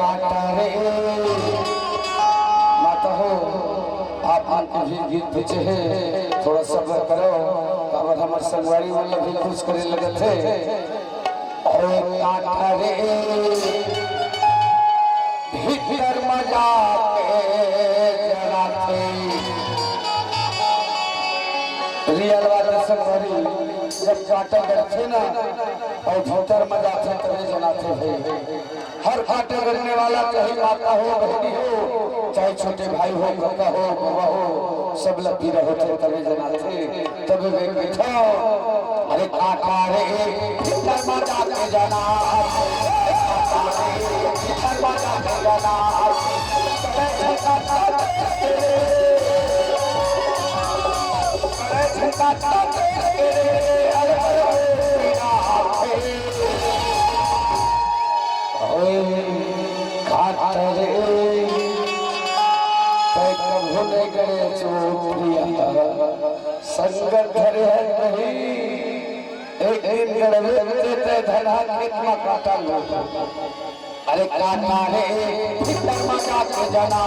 काटा रे माता हो आप भी गीत पूछे है थोड़ा सब्र करो अब हमारे संगवारी वाला भी खुश करे लगे थे और काटा रे भीतर मजा के जरा थे रियल वाले संगवारी जब काटा करते ना और भीतर मजा थे तभी जलाते हैं हर काटे करने वाला चाहे माता हो बहनी हो चाहे छोटे भाई हो काका हो बाबा हो सब लगी रहो थे तभी जलाते तभी वे बैठो अरे काटा रे भीतर मजा के जना भीतर मजा के जना संगत धरे है नहीं एक दिन गड़बड़ते धना कितना काटा लो अरे काटा रे भीतर मजा के जना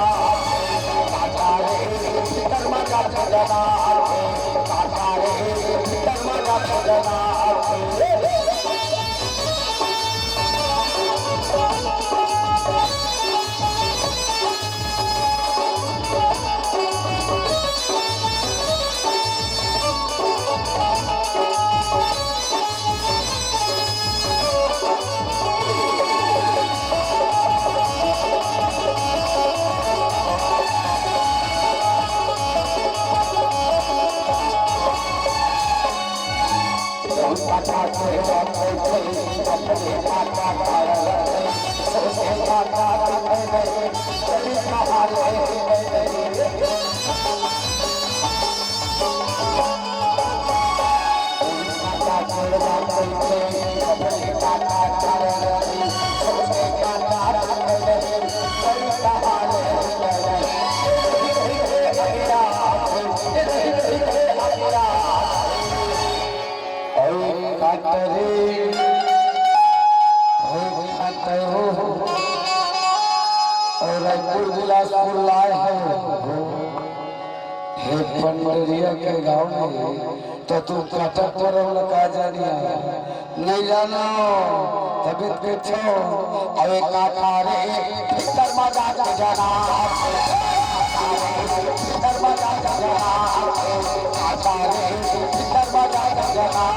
काटा रे भीतर मजा के जना काटा रे भीतर मजा के जना पंडरिया के गाँव में तो तू कटक पर का जानिया नहीं जानो तभी पूछो अरे काटा रे भीतर मजा के जना भीतर मजा के जना काटा रे भीतर मजा के जना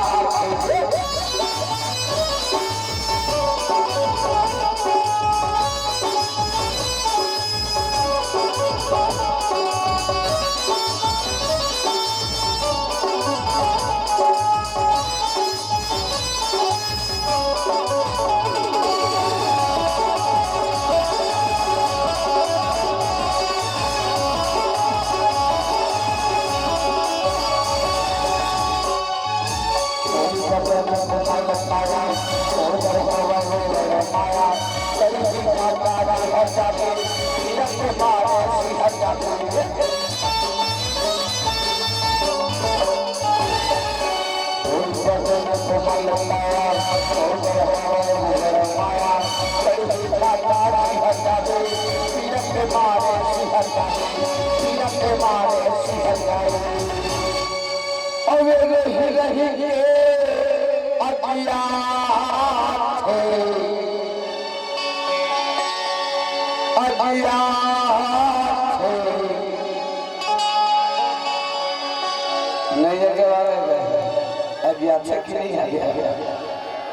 नहीं के बारे में अब याद से कि नहीं है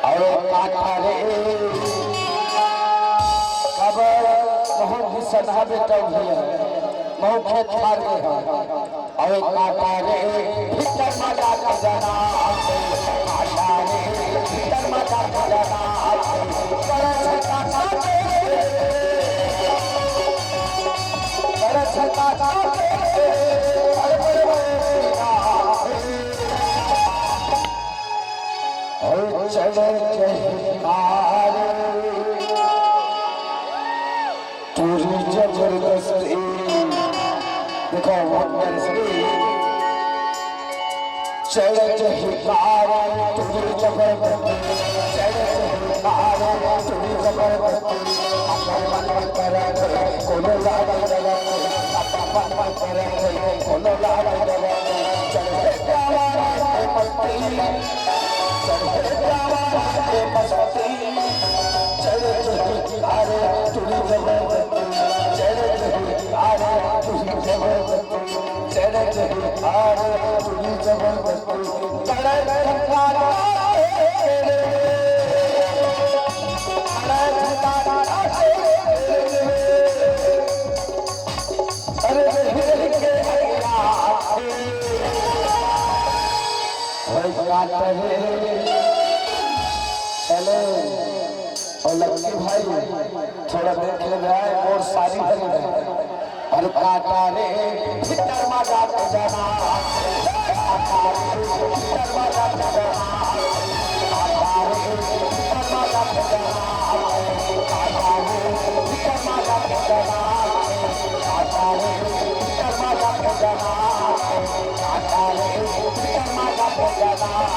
और काटा रे कबर बहुत ही सदा बेटा हुआ बहुत खेत फाड़ गए और काटा रे भीतर मजा के जना काटा रे भीतर मजा के जना पूरी जबरदस्ती देखो चढ़ हिकार पूरी जबरदस्ती चढ़ हिकार पूरी जबरदस्ती करे कोनो लागल करे पापा करे कोनो लागल करे चढ़े जावा रे मस्ती चढ़े जावा रे मस्ती चढ़े आरे तुझी जबरदस्ती चढ़े आरे तुझी जबरदस्ती चढ़े आरे तुझी जबरदस्ती चढ़े खंडारा चले और लक्की भाई थोड़ा देख ले जाए और सारी भरी है और काटा रे भीतर माता को जाना काटा रे भीतर माता को जाना काटा रे भीतर माता को जाना काटा रे भीतर माता को जाना काटा रे भीतर माता को जाना काटा रे भीतर माता को जाना